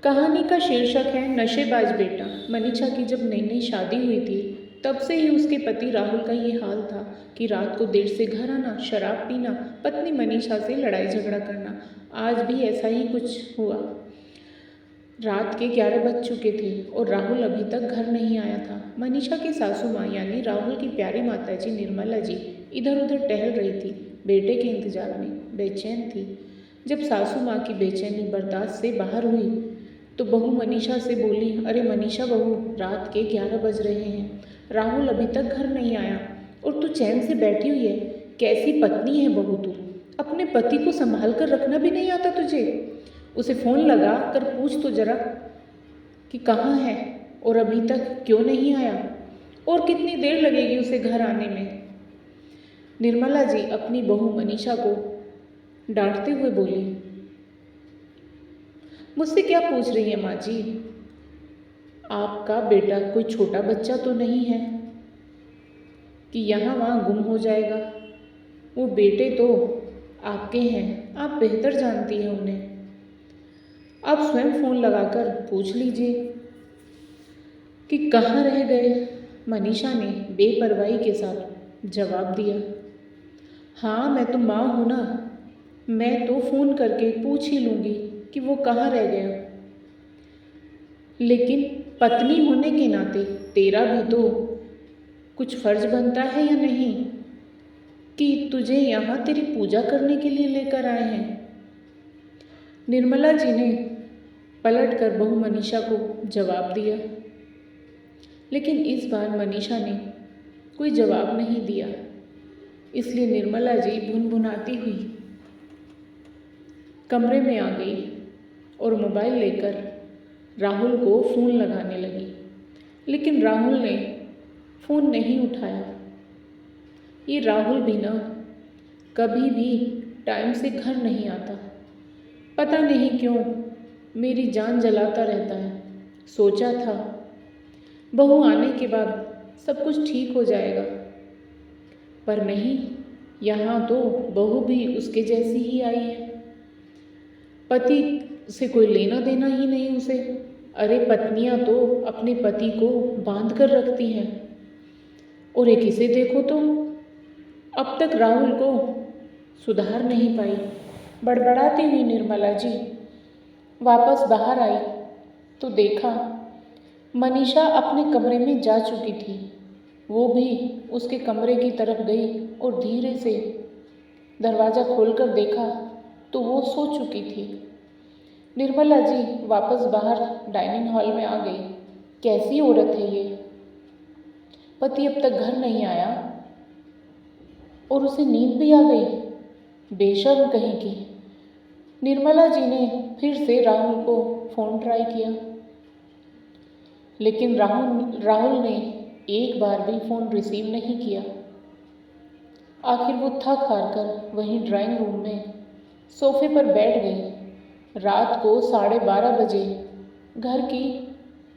कहानी का शीर्षक है नशेबाज बेटा। मनीषा की जब नई नई शादी हुई थी तब से ही उसके पति राहुल का ये हाल था कि रात को देर से घर आना, शराब पीना, पत्नी मनीषा से लड़ाई झगड़ा करना। आज भी ऐसा ही कुछ हुआ। रात के 11 बज चुके थे और राहुल अभी तक घर नहीं आया था। मनीषा की सासू माँ यानी राहुल की प्यारी माताजी निर्मला जी इधर उधर टहल रही थी, बेटे के इंतजार में बेचैन थी। जब सासू माँ की बेचैनी बर्दाश्त से बाहर हुई तो बहू मनीषा से बोली, अरे मनीषा बहू, रात के 11 बज रहे हैं, राहुल अभी तक घर नहीं आया और तू चैन से बैठी हुई है। कैसी पत्नी है बहू तू, अपने पति को संभाल कर रखना भी नहीं आता तुझे। उसे फ़ोन लगा कर पूछ तो जरा कि कहाँ है और अभी तक क्यों नहीं आया और कितनी देर लगेगी उसे घर आने में। निर्मला जी अपनी बहू मनीषा को डांटते हुए बोली, मुझसे क्या पूछ रही है माँ जी? आपका बेटा कोई छोटा बच्चा तो नहीं है कि यहाँ वहाँ गुम हो जाएगा। वो बेटे तो आपके हैं, आप बेहतर जानती हैं उन्हें। आप स्वयं फ़ोन लगाकर पूछ लीजिए कि कहाँ रह गए। मनीषा ने बेपरवाही के साथ जवाब दिया, हाँ मैं तो माँ हूँ ना, मैं तो फ़ोन करके पूछ ही लूँगी कि वो कहाँ रह गया। लेकिन पत्नी होने के नाते तेरा भी तो कुछ फर्ज बनता है या नहीं कि तुझे यहाँ तेरी पूजा करने के लिए लेकर आए हैं। निर्मला जी ने पलटकर बहू मनीषा को जवाब दिया, लेकिन इस बार मनीषा ने कोई जवाब नहीं दिया। इसलिए निर्मला जी भुनभुनाती हुई कमरे में आ गई और मोबाइल लेकर राहुल को फ़ोन लगाने लगी। लेकिन राहुल ने फ़ोन नहीं उठाया। ये राहुल भी ना कभी भी टाइम से घर नहीं आता, पता नहीं क्यों मेरी जान जलाता रहता है। सोचा था बहू आने के बाद सब कुछ ठीक हो जाएगा, पर नहीं, यहाँ तो बहू भी उसके जैसी ही आई है। पति से कोई लेना देना ही नहीं उसे। अरे पत्नियाँ तो अपने पति को बांध कर रखती हैं और एक इसे देखो तो अब तक राहुल को सुधार नहीं पाई। बड़बड़ाती हुई निर्मला जी वापस बाहर आई तो देखा मनीषा अपने कमरे में जा चुकी थी। वो भी उसके कमरे की तरफ गई और धीरे से दरवाज़ा खोलकर देखा तो वो सो चुकी थी। निर्मला जी वापस बाहर डाइनिंग हॉल में आ गई। कैसी औरत है ये, पति अब तक घर नहीं आया और उसे नींद भी आ गई, बेशर्म कहीं की। निर्मला जी ने फिर से राहुल को फ़ोन ट्राई किया, लेकिन राहुल ने एक बार भी फ़ोन रिसीव नहीं किया। आखिर वो थक हार कर वहीं ड्राइंग रूम में सोफे पर बैठ गई। रात को 12:30 बजे घर की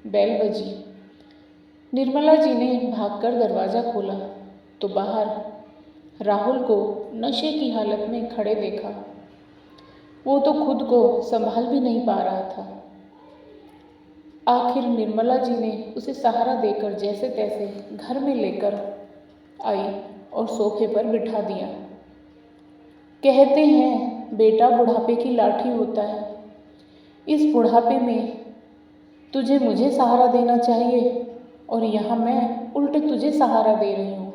बेल बजी। निर्मला जी ने भागकर दरवाज़ा खोला तो बाहर राहुल को नशे की हालत में खड़े देखा। वो तो खुद को संभाल भी नहीं पा रहा था। आखिर निर्मला जी ने उसे सहारा देकर जैसे तैसे घर में लेकर आई और सोफे पर बिठा दिया। कहते हैं बेटा बुढ़ापे की लाठी होता है। इस बुढ़ापे में तुझे मुझे सहारा देना चाहिए और यहाँ मैं उल्टे तुझे सहारा दे रही हूँ।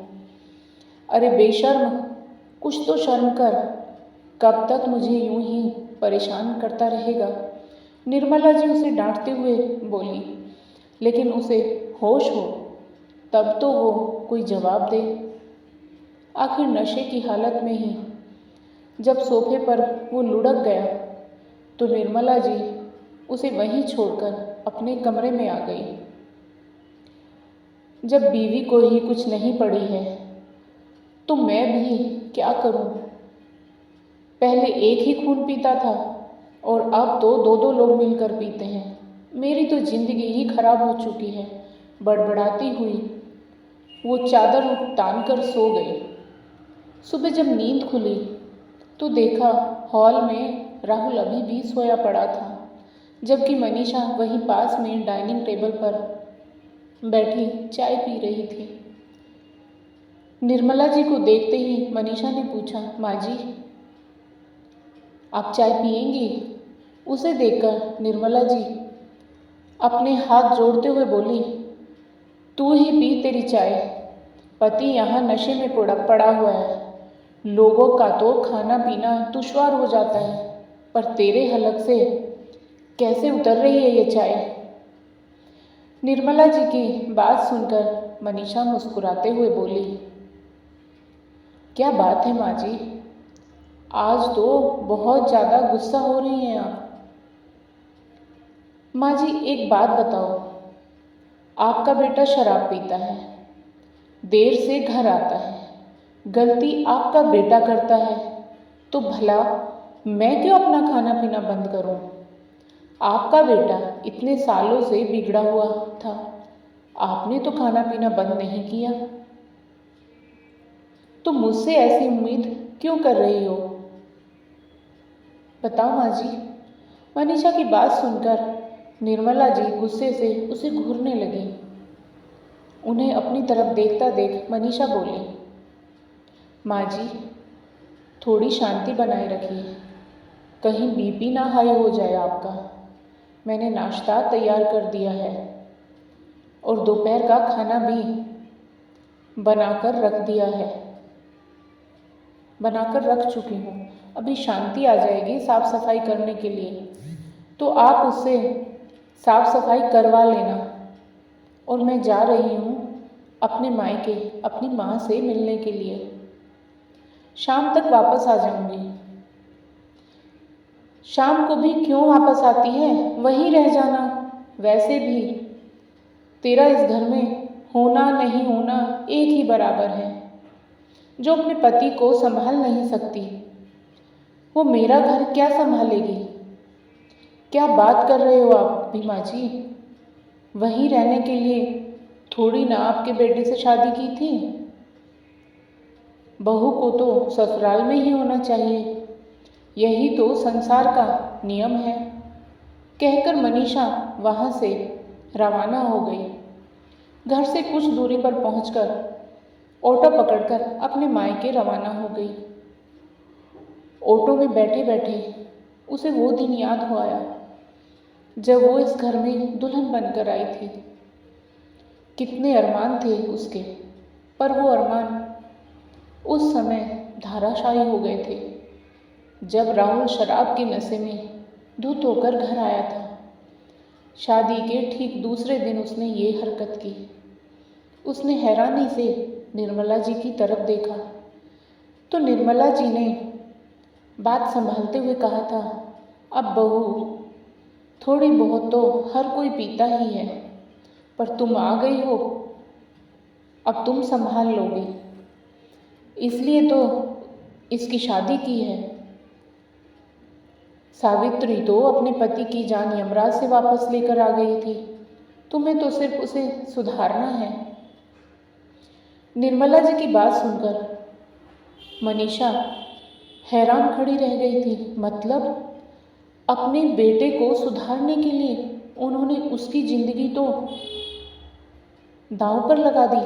अरे बेशर्म, कुछ तो शर्म कर, कब तक मुझे यूं ही परेशान करता रहेगा। निर्मला जी उसे डांटते हुए बोली, लेकिन उसे होश हो तब तो वो कोई जवाब दे। आखिर नशे की हालत में ही जब सोफे पर वो लुढ़क गया तो निर्मला जी उसे वहीं छोड़कर अपने कमरे में आ गई। जब बीवी को ही कुछ नहीं पड़ी है तो मैं भी क्या करूं? पहले एक ही खून पीता था और अब तो दो दो लोग मिलकर पीते हैं। मेरी तो जिंदगी ही खराब हो चुकी है। बड़बड़ाती हुई वो चादर तान कर सो गई। सुबह जब नींद खुली तो देखा हॉल में राहुल अभी भी सोया पड़ा था। जबकि मनीषा वहीं पास में डाइनिंग टेबल पर बैठी चाय पी रही थी। निर्मला जी को देखते ही मनीषा ने पूछा, माँ जी आप चाय पिएंगी? उसे देखकर निर्मला जी अपने हाथ जोड़ते हुए बोली, तू ही पी तेरी चाय, पति यहाँ नशे में पड़ा हुआ है। लोगों का तो खाना पीना दुश्वार हो जाता है, पर तेरे हलक से कैसे उतर रही है ये चाय। निर्मला जी की बात सुनकर मनीषा मुस्कुराते हुए बोली, क्या बात है माँ जी, आज तो बहुत ज़्यादा गुस्सा हो रही हैं आप। माँ जी एक बात बताओ, आपका बेटा शराब पीता है, देर से घर आता है, गलती आपका बेटा करता है, तो भला मैं क्यों अपना खाना पीना बंद करूं? आपका बेटा इतने सालों से बिगड़ा हुआ था, आपने तो खाना पीना बंद नहीं किया, तो मुझसे ऐसी उम्मीद क्यों कर रही हो? बताओ माँ जी। मनीषा की बात सुनकर निर्मला जी गुस्से से उसे घूरने लगी। उन्हें अपनी तरफ देखता देख मनीषा बोली, माँ जी थोड़ी शांति बनाए रखिए, कहीं बीपी ना हाई हो जाए आपका। मैंने नाश्ता तैयार कर दिया है और दोपहर का खाना भी बनाकर रख चुकी हूँ। अभी शांति आ जाएगी साफ़ सफाई करने के लिए, तो आप उससे साफ़ सफाई करवा लेना, और मैं जा रही हूँ अपने मायके अपनी माँ से मिलने के लिए। शाम तक वापस आ जाऊँगी। शाम को भी क्यों वापस आती है, वहीं रह जाना। वैसे भी तेरा इस घर में होना नहीं होना एक ही बराबर है। जो अपने पति को संभाल नहीं सकती, वो मेरा घर क्या संभालेगी? क्या बात कर रहे हो आप भी माँ जी? वहीं रहने के लिए थोड़ी ना आपके बेटे से शादी की थी। बहू को तो ससुराल में ही होना चाहिए, यही तो संसार का नियम है। कहकर मनीषा वहाँ से रवाना हो गई। घर से कुछ दूरी पर पहुंचकर ऑटो पकड़कर अपने मायके रवाना हो गई। ऑटो में बैठे बैठे उसे वो दिन याद हो आया जब वो इस घर में दुल्हन बनकर आई थी। कितने अरमान थे उसके, पर वो अरमान उस समय धाराशायी हो गए थे जब राहुल शराब के नशे में धुत होकर घर आया था। शादी के ठीक दूसरे दिन उसने ये हरकत की। उसने हैरानी से निर्मला जी की तरफ देखा तो निर्मला जी ने बात संभालते हुए कहा था, अब बहू थोड़ी बहुत तो हर कोई पीता ही है, पर तुम आ गई हो, अब तुम संभाल लोगी, इसलिए तो इसकी शादी की है। सावित्री तो अपने पति की जान यमराज से वापस लेकर आ गई थी, तुम्हें तो सिर्फ उसे सुधारना है। निर्मला जी की बात सुनकर मनीषा हैरान खड़ी रह गई थी। मतलब अपने बेटे को सुधारने के लिए उन्होंने उसकी जिंदगी तो दांव पर लगा दी।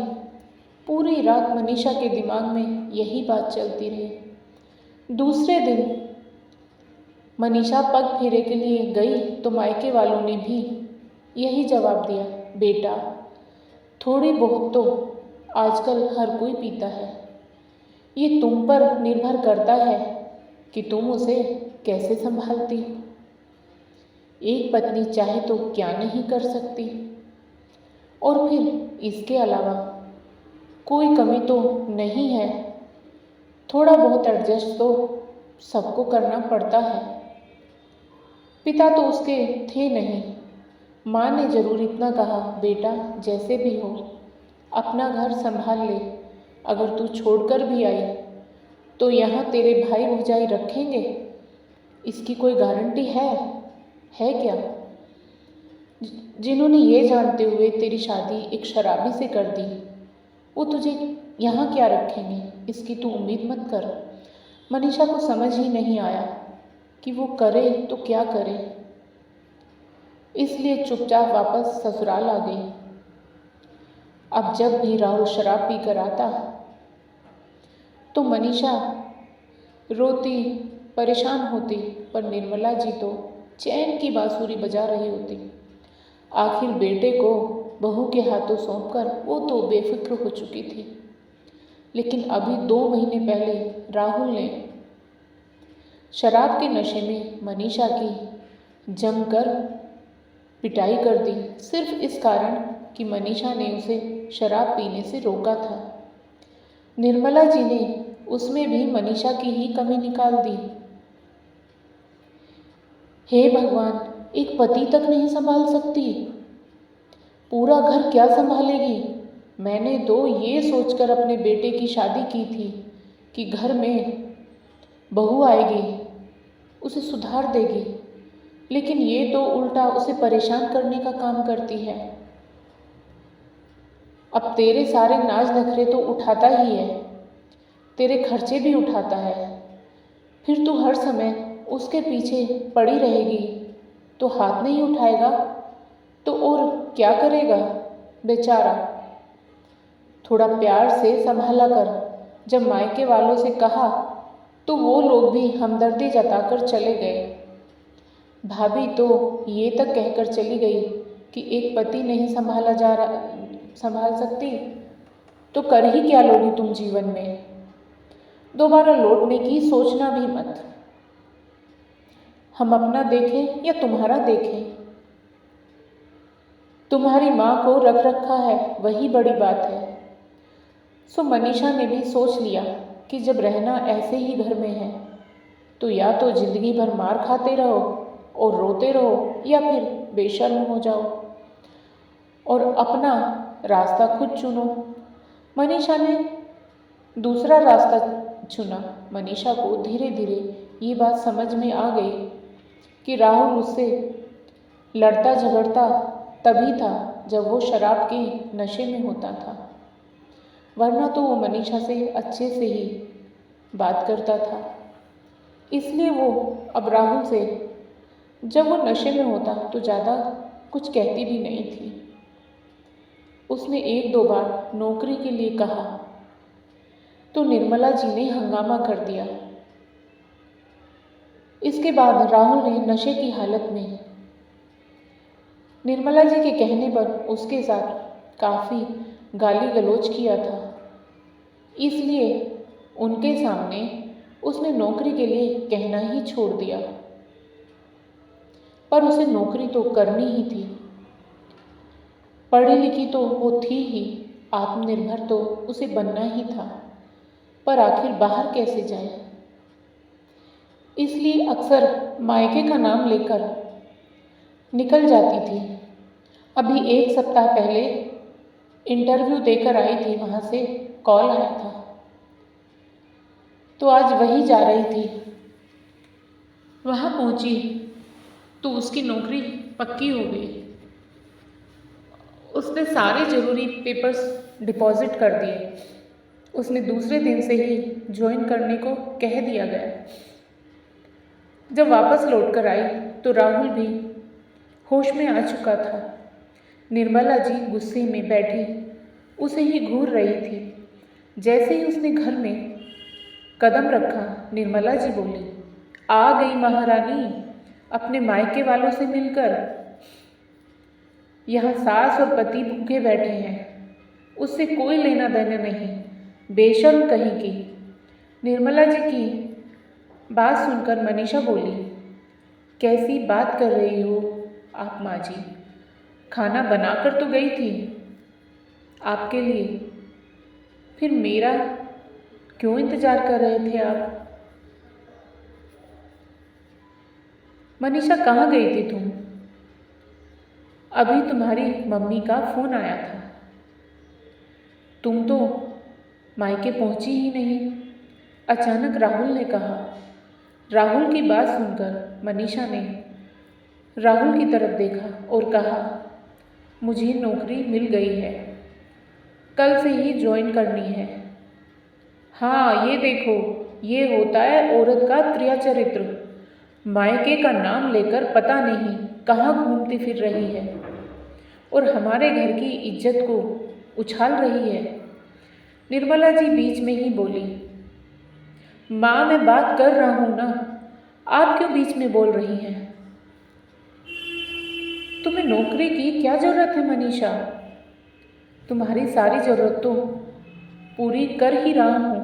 पूरी रात मनीषा के दिमाग में यही बात चलती रही। दूसरे दिन मनीषा पग फेरे के लिए गई तो मायके वालों ने भी यही जवाब दिया, बेटा थोड़ी बहुत तो आजकल हर कोई पीता है, ये तुम पर निर्भर करता है कि तुम उसे कैसे संभालती हो। एक पत्नी चाहे तो क्या नहीं कर सकती, और फिर इसके अलावा कोई कमी तो नहीं है, थोड़ा बहुत एडजस्ट तो सबको करना पड़ता है। पिता तो उसके थे नहीं, माँ ने जरूर इतना कहा, बेटा जैसे भी हो अपना घर संभाल ले, अगर तू छोड़कर भी आई तो यहाँ तेरे भाई भौजाई रखेंगे, इसकी कोई गारंटी है क्या? जिन्होंने ये जानते हुए तेरी शादी एक शराबी से कर दी, वो तुझे यहाँ क्या रखेंगे, इसकी तू उम्मीद मत कर। मनीषा को समझ ही नहीं आया कि वो करे तो क्या करे। इसलिए चुपचाप वापस ससुराल आ गई। अब जब भी राहुल शराब पी कर आता तो मनीषा रोती, परेशान होती, पर निर्मला जी तो चैन की बांसुरी बजा रही होती। आखिर बेटे को बहू के हाथों सौंपकर वो तो बेफिक्र हो चुकी थी। लेकिन अभी 2 महीने पहले राहुल ने शराब के नशे में मनीषा की जमकर पिटाई कर दी, सिर्फ इस कारण कि मनीषा ने उसे शराब पीने से रोका था। निर्मला जी ने उसमें भी मनीषा की ही कमी निकाल दी। हे भगवान, एक पति तक नहीं संभाल सकती, पूरा घर क्या संभालेगी। मैंने तो ये सोचकर अपने बेटे की शादी की थी कि घर में बहू आएगी, उसे सुधार देगी, लेकिन ये तो उल्टा उसे परेशान करने का काम करती है। अब तेरे सारे नाज नखरे तो उठाता ही है, तेरे खर्चे भी उठाता है, फिर तू हर समय उसके पीछे पड़ी रहेगी तो हाथ नहीं उठाएगा तो और क्या करेगा बेचारा। थोड़ा प्यार से संभाला कर। जब मायके वालों से कहा तो वो लोग भी हमदर्दी जताकर चले गए। भाभी तो ये तक कहकर चली गई कि एक पति नहीं संभाल सकती तो कर ही क्या लोगी तुम जीवन में। दोबारा लौटने की सोचना भी मत। हम अपना देखें या तुम्हारा देखें, तुम्हारी माँ को रख रखा है वही बड़ी बात है। सो मनीषा ने भी सोच लिया कि जब रहना ऐसे ही घर में है तो या तो जिंदगी भर मार खाते रहो और रोते रहो या फिर बेशर्म हो जाओ और अपना रास्ता खुद चुनो। मनीषा ने दूसरा रास्ता चुना। मनीषा को धीरे धीरे ये बात समझ में आ गई कि राहुल उससे लड़ता झगड़ता तभी था जब वो शराब के नशे में होता था, वरना तो वो मनीषा से अच्छे से ही बात करता था। इसलिए वो अब राहुल से जब वो नशे में होता तो ज़्यादा कुछ कहती भी नहीं थी। उसने 1-2 बार नौकरी के लिए कहा तो निर्मला जी ने हंगामा कर दिया। इसके बाद राहुल ने नशे की हालत में निर्मला जी के कहने पर उसके साथ काफ़ी गाली गलौज किया था। इसलिए उनके सामने उसने नौकरी के लिए कहना ही छोड़ दिया। पर उसे नौकरी तो करनी ही थी। पढ़ी लिखी तो वो थी ही, आत्मनिर्भर तो उसे बनना ही था, पर आखिर बाहर कैसे जाए। इसलिए अक्सर मायके का नाम लेकर निकल जाती थी। अभी 1 सप्ताह पहले इंटरव्यू देकर आई थी, वहाँ से कॉल आया था तो आज वही जा रही थी। वहाँ पहुँची तो उसकी नौकरी पक्की हो गई। उसने सारे ज़रूरी पेपर्स डिपॉजिट कर दिए। उसने दूसरे दिन से ही ज्वाइन करने को कह दिया गया। जब वापस लौट कर आई तो राहुल भी होश में आ चुका था। निर्मला जी गुस्से में बैठी उसे ही घूर रही थी। जैसे ही उसने घर में कदम रखा, निर्मला जी बोली, आ गई महारानी अपने मायके वालों से मिलकर। यहाँ सास और पति भूखे बैठे हैं, उससे कोई लेना देना नहीं, बेशर्म कहीं की। निर्मला जी की बात सुनकर मनीषा बोली, कैसी बात कर रही हो आप माँ जी, खाना बनाकर तो गई थी आपके लिए, फिर मेरा क्यों इंतज़ार कर रहे थे आप। मनीषा कहाँ गई थी तुम? अभी तुम्हारी मम्मी का फ़ोन आया था, तुम तो मायके पहुँची ही नहीं, अचानक राहुल ने कहा। राहुल की बात सुनकर मनीषा ने राहुल की तरफ देखा और कहा, मुझे नौकरी मिल गई है, कल से ही ज्वाइन करनी है। हाँ, ये देखो, ये होता है औरत का क्रिया चरित्र। मायके का नाम लेकर पता नहीं कहाँ घूमती फिर रही है और हमारे घर की इज्जत को उछाल रही है। निर्मला जी बीच में ही बोली, माँ मैं बात कर रहा हूँ ना, आप क्यों बीच में बोल रही हैं? तुम्हें नौकरी की क्या ज़रूरत है मनीषा? तुम्हारी सारी ज़रूरत तो पूरी कर ही रहा हूँ।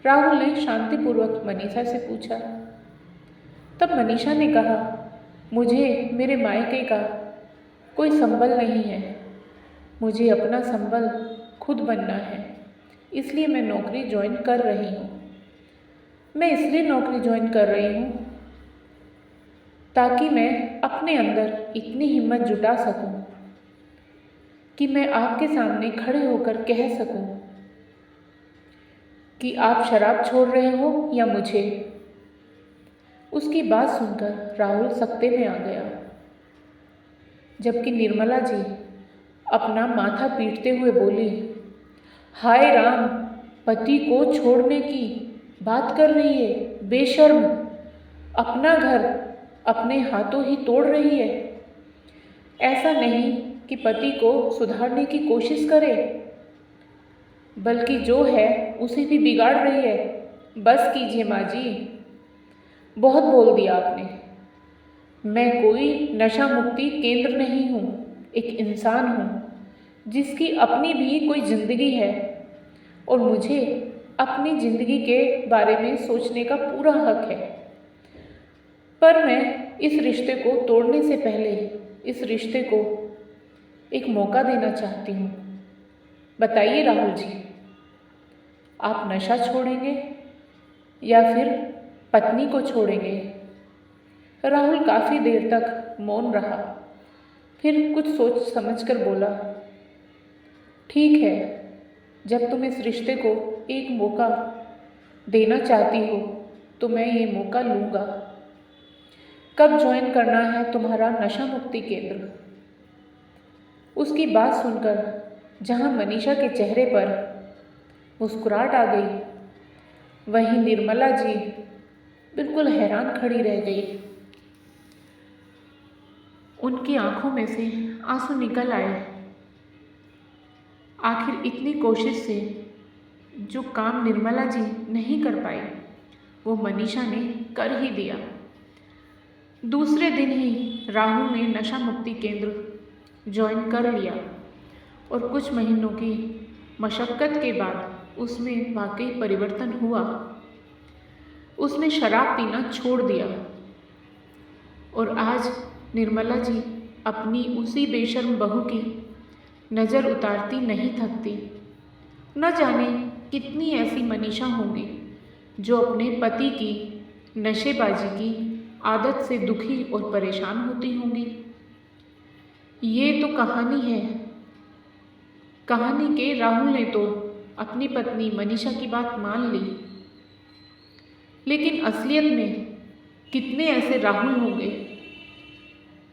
राहुल ने शांतिपूर्वक मनीषा से पूछा। तब मनीषा ने कहा, मुझे मेरे मायके का कोई संबल नहीं है, मुझे अपना संबल खुद बनना है, इसलिए मैं नौकरी ज्वाइन कर रही हूँ। मैं इसलिए नौकरी ज्वाइन कर रही हूँ ताकि मैं अपने अंदर इतनी हिम्मत जुटा सकूं कि मैं आपके सामने खड़े होकर कह सकूं कि आप शराब छोड़ रहे हो या मुझे। उसकी बात सुनकर राहुल सकते में आ गया, जबकि निर्मला जी अपना माथा पीटते हुए बोली, हाय राम, पति को छोड़ने की बात कर रही है, बेशर्म, अपना घर अपने हाथों ही तोड़ रही है। ऐसा नहीं कि पति को सुधारने की कोशिश करे, बल्कि जो है उसे भी बिगाड़ रही है। बस कीजिए माँ जी, बहुत बोल दिया आपने। मैं कोई नशा मुक्ति केंद्र नहीं हूँ, एक इंसान हूँ जिसकी अपनी भी कोई ज़िंदगी है और मुझे अपनी ज़िंदगी के बारे में सोचने का पूरा हक है। पर मैं इस रिश्ते को तोड़ने से पहले इस रिश्ते को एक मौका देना चाहती हूँ। बताइए राहुल जी, आप नशा छोड़ेंगे या फिर पत्नी को छोड़ेंगे? राहुल काफ़ी देर तक मौन रहा, फिर कुछ सोच समझकर बोला, ठीक है, जब तुम इस रिश्ते को एक मौका देना चाहती हो तो मैं ये मौका लूँगा। कब ज्वाइन करना है तुम्हारा नशा मुक्ति केंद्र? उसकी बात सुनकर जहाँ मनीषा के चेहरे पर मुस्कुराहट आ गई, वहीं निर्मला जी बिल्कुल हैरान खड़ी रह गई। उनकी आंखों में से आंसू निकल आए। आखिर इतनी कोशिश से जो काम निर्मला जी नहीं कर पाई, वो मनीषा ने कर ही दिया। दूसरे दिन ही राहुल ने नशा मुक्ति केंद्र ज्वाइन कर लिया और कुछ महीनों की मशक्क़त के बाद उसमें वाकई परिवर्तन हुआ। उसने शराब पीना छोड़ दिया और आज निर्मला जी अपनी उसी बेशर्म बहू की नज़र उतारती नहीं थकती। न जाने कितनी ऐसी मनीषा होंगी जो अपने पति की नशेबाजी की आदत से दुखी और परेशान होती होंगी। ये तो कहानी है। कहानी के राहुल ने तो अपनी पत्नी मनीषा की बात मान ली, लेकिन असलियत में कितने ऐसे राहुल होंगे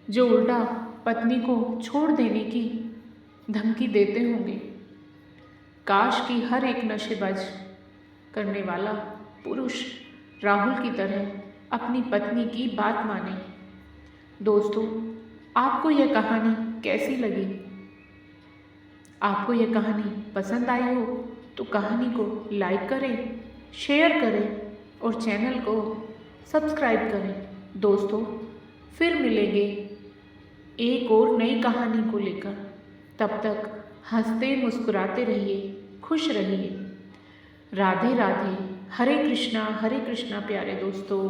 जो उल्टा पत्नी को छोड़ देने की धमकी देते होंगे। काश कि हर एक नशेबाज करने वाला पुरुष राहुल की तरह अपनी पत्नी की बात माने। दोस्तों, आपको यह कहानी कैसी लगी? आपको यह कहानी पसंद आई हो तो कहानी को लाइक करें, शेयर करें और चैनल को सब्सक्राइब करें। दोस्तों, फिर मिलेंगे एक और नई कहानी को लेकर। तब तक हंसते मुस्कुराते रहिए, खुश रहिए। राधे राधे, हरे कृष्णा प्यारे दोस्तों।